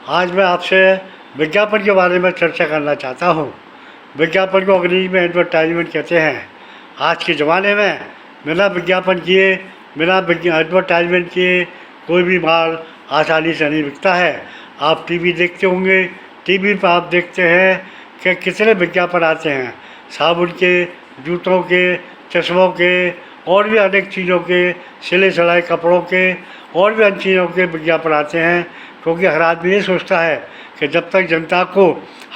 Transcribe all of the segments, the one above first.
आज मैं आपसे विज्ञापन के बारे में चर्चा करना चाहता हूँ। विज्ञापन को अंग्रेजी में एडवर्टाइजमेंट कहते हैं। आज के ज़माने में बिना विज्ञापन किए, बिना एडवर्टाइजमेंट किए कोई भी माल आसानी से नहीं बिकता है। आप टीवी देखते होंगे, टीवी पर आप देखते हैं कि कितने विज्ञापन आते हैं, साबुन के, जूतों के, चश्मों के और भी अनेक चीज़ों के, सिले सिलाई कपड़ों के और भी अन्य चीज़ों के विज्ञापन आते हैं। क्योंकि हर आदमी ये सोचता है कि जब तक जनता को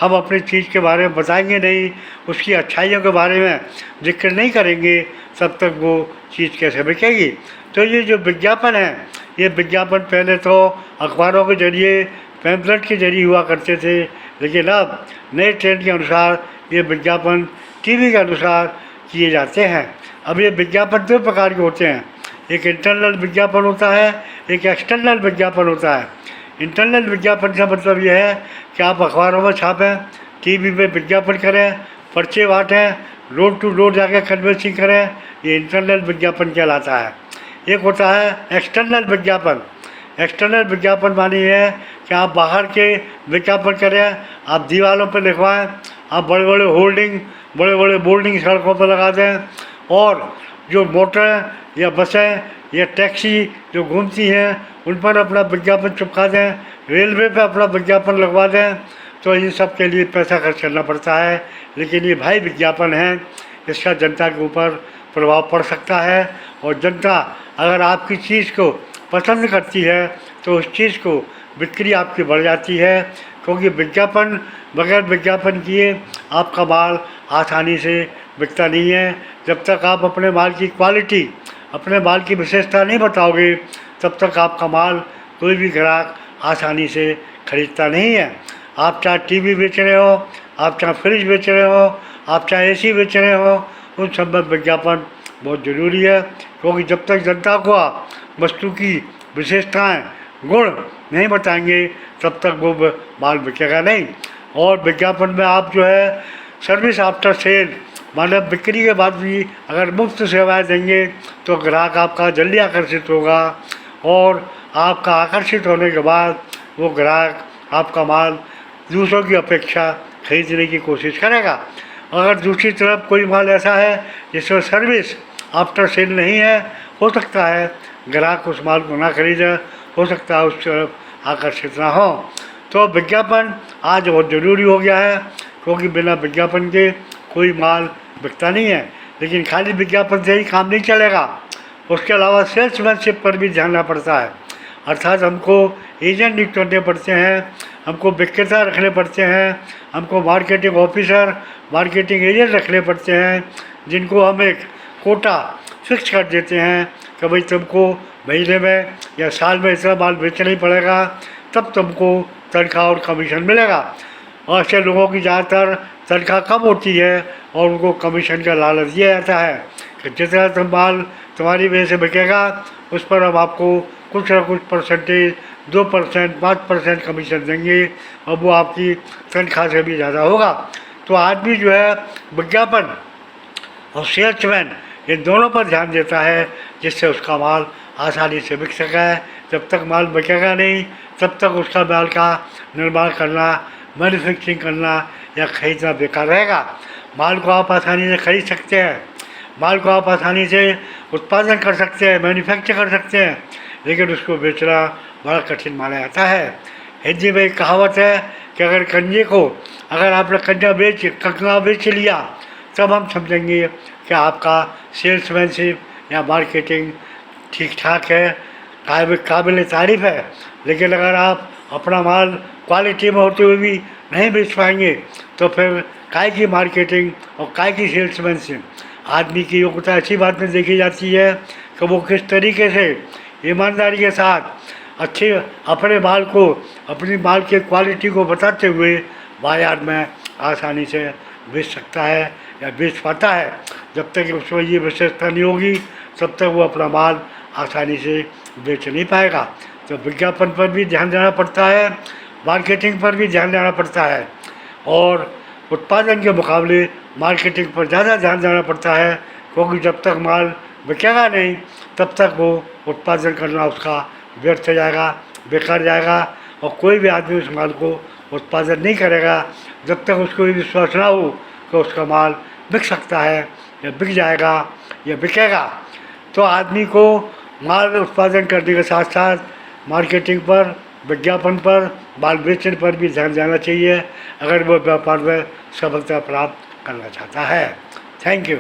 हम अपनी चीज़ के बारे में बताएंगे नहीं, उसकी अच्छाइयों के बारे में जिक्र नहीं करेंगे, तब तक वो चीज़ कैसे बिकेगी। तो ये जो विज्ञापन है, ये विज्ञापन पहले तो अखबारों के ज़रिए, पैम्फलेट के ज़रिए हुआ करते थे, लेकिन अब नए ट्रेंड के अनुसार ये विज्ञापन टीवी के अनुसार किए जाते हैं। अब ये विज्ञापन दो प्रकार के होते हैं, एक इंटरनल विज्ञापन होता है, एक एक्सटर्नल विज्ञापन होता है। इंटरनल विज्ञापन का मतलब यह है कि आप अखबारों में छापें, टीवी में विज्ञापन करें, पर्चे बाँटें, रोड टू रोड जाकर कन्वेंसिंग करें, ये इंटरनल विज्ञापन कहलाता है। एक होता है एक्सटर्नल विज्ञापन। एक्सटर्नल विज्ञापन मानी है कि आप बाहर के विज्ञापन करें, आप दीवारों पर लिखवाएं, आप बड़े बड़े होर्डिंग, बड़े बड़े बोर्डिंग सड़कों पर लगा दें, और जो मोटर या बसें या टैक्सी जो घूमती हैं उन पर अपना विज्ञापन चिपका दें, रेलवे पे अपना विज्ञापन लगवा दें। तो इन सब के लिए पैसा खर्च करना पड़ता है, लेकिन ये भाई विज्ञापन है, इसका जनता के ऊपर प्रभाव पड़ सकता है। और जनता अगर आपकी चीज़ को पसंद करती है तो उस चीज़ को बिक्री आपकी बढ़ जाती है। क्योंकि विज्ञापन, बगैर विज्ञापन किए आपका माल आसानी से बिकता नहीं है। जब तक आप अपने माल की क्वालिटी, अपने माल की विशेषता नहीं बताओगे, तब तक आपका माल कोई भी ग्राहक आसानी से खरीदता नहीं है। आप चाहे टीवी बेच रहे हो, आप चाहे फ्रिज बेच रहे हो, आप चाहे एसी बेच रहे हो, उन सब में विज्ञापन बहुत ज़रूरी है। क्योंकि जब तक जनता को आप वस्तु की विशेषताएं, गुण नहीं बताएंगे, तब तक वो माल बिकेगा नहीं। और विज्ञापन में आप जो है सर्विस आफ्टर सेल, मतलब बिक्री के बाद भी अगर मुफ्त सेवाएं देंगे तो ग्राहक आपका जल्दी आकर्षित होगा, और आपका आकर्षित होने के बाद वो ग्राहक आपका माल दूसरों की अपेक्षा खरीदने की कोशिश करेगा। अगर दूसरी तरफ कोई माल ऐसा है जिसमें सर्विस आफ्टर सेल नहीं है, हो सकता है ग्राहक उस माल को ना खरीदे, हो सकता है उस तरफ आकर्षित ना हो। तो विज्ञापन आज बहुत ज़रूरी हो गया है, क्योंकि बिना विज्ञापन के कोई माल बिकता नहीं है। लेकिन खाली विज्ञापन से ही काम नहीं चलेगा, उसके अलावा सेल्समैनशिप पर भी ध्यान देना पड़ता है। अर्थात हमको एजेंट नियुक्त करने पड़ते हैं, हमको विक्रेता रखने पड़ते हैं, हमको मार्केटिंग ऑफिसर, मार्केटिंग एजेंट रखने पड़ते हैं, जिनको हम एक कोटा फिक्स कर देते हैं कि भाई तुमको महीने में या साल में इतना माल बेचना ही पड़ेगा, तब तुमको तनख्वाह और कमीशन मिलेगा। और ऐसे लोगों की ज़्यादातर तनख्वाह कम होती है और उनको कमीशन का लालच दिया जाता है कि जितना तुम माल तुम्हारी वजह से बिकेगा, उस पर हम आपको कुछ ना कुछ परसेंटेज, 2%, 5% कमीशन देंगे, और वो आपकी तनख्वाह से भी ज़्यादा होगा। तो आदमी जो है विज्ञापन और सेल्समैन, इन दोनों पर ध्यान देता है, जिससे उसका माल आसानी से बिक सके। जब तक माल बिकेगा नहीं, तब तक उसका माल का निर्माण करना, मैन्युफैक्चरिंग करना या खरीदना बेकार रहेगा। माल को आप आसानी से खरीद सकते हैं, माल को आप आसानी से उत्पादन कर सकते हैं, मैन्युफैक्चर कर सकते हैं, लेकिन उसको बेचना बड़ा कठिन माना जाता है। हिंदी में एक कहावत है कि अगर आपने कंगा बेच लिया, तब हम समझेंगे कि आपका सेल्समैनशिप या मार्केटिंग ठीक ठाक है, काबिल तारीफ़ है। लेकिन अगर आप अपना माल क्वालिटी में होते हुए भी नहीं बेच पाएंगे, तो फिर काय की मार्केटिंग और काय की सेल्समैनशिप। आदमी की योग्यता ऐसी बात में देखी जाती है कि वो किस तरीके से ईमानदारी के साथ अच्छे अपने माल को, अपनी माल के क्वालिटी को बताते हुए बाजार में आसानी से बेच सकता है या बेच पाता है। जब तक उसमें ये विशेषता नहीं होगी, तब तक वो अपना माल आसानी से बेच नहीं पाएगा। तो विज्ञापन पर भी ध्यान देना पड़ता है, मार्केटिंग पर भी ध्यान देना पड़ता है, और उत्पादन के मुकाबले मार्केटिंग पर ज़्यादा ध्यान देना पड़ता है। क्योंकि जब तक माल बिकेगा नहीं, तब तक वो उत्पादन करना उसका व्यर्थ जाएगा, बेकार जाएगा। और कोई भी आदमी उस माल को उत्पादन नहीं करेगा जब तक उसको ये विश्वास ना हो कि उसका माल बिक सकता है या बिक जाएगा या बिकेगा। तो आदमी को माल उत्पादन करने के साथ साथ मार्केटिंग पर, विज्ञापन पर, माल बेचने पर भी ध्यान देना चाहिए अगर वो व्यापार में सफलता प्राप्त करना चाहता है। Thank you.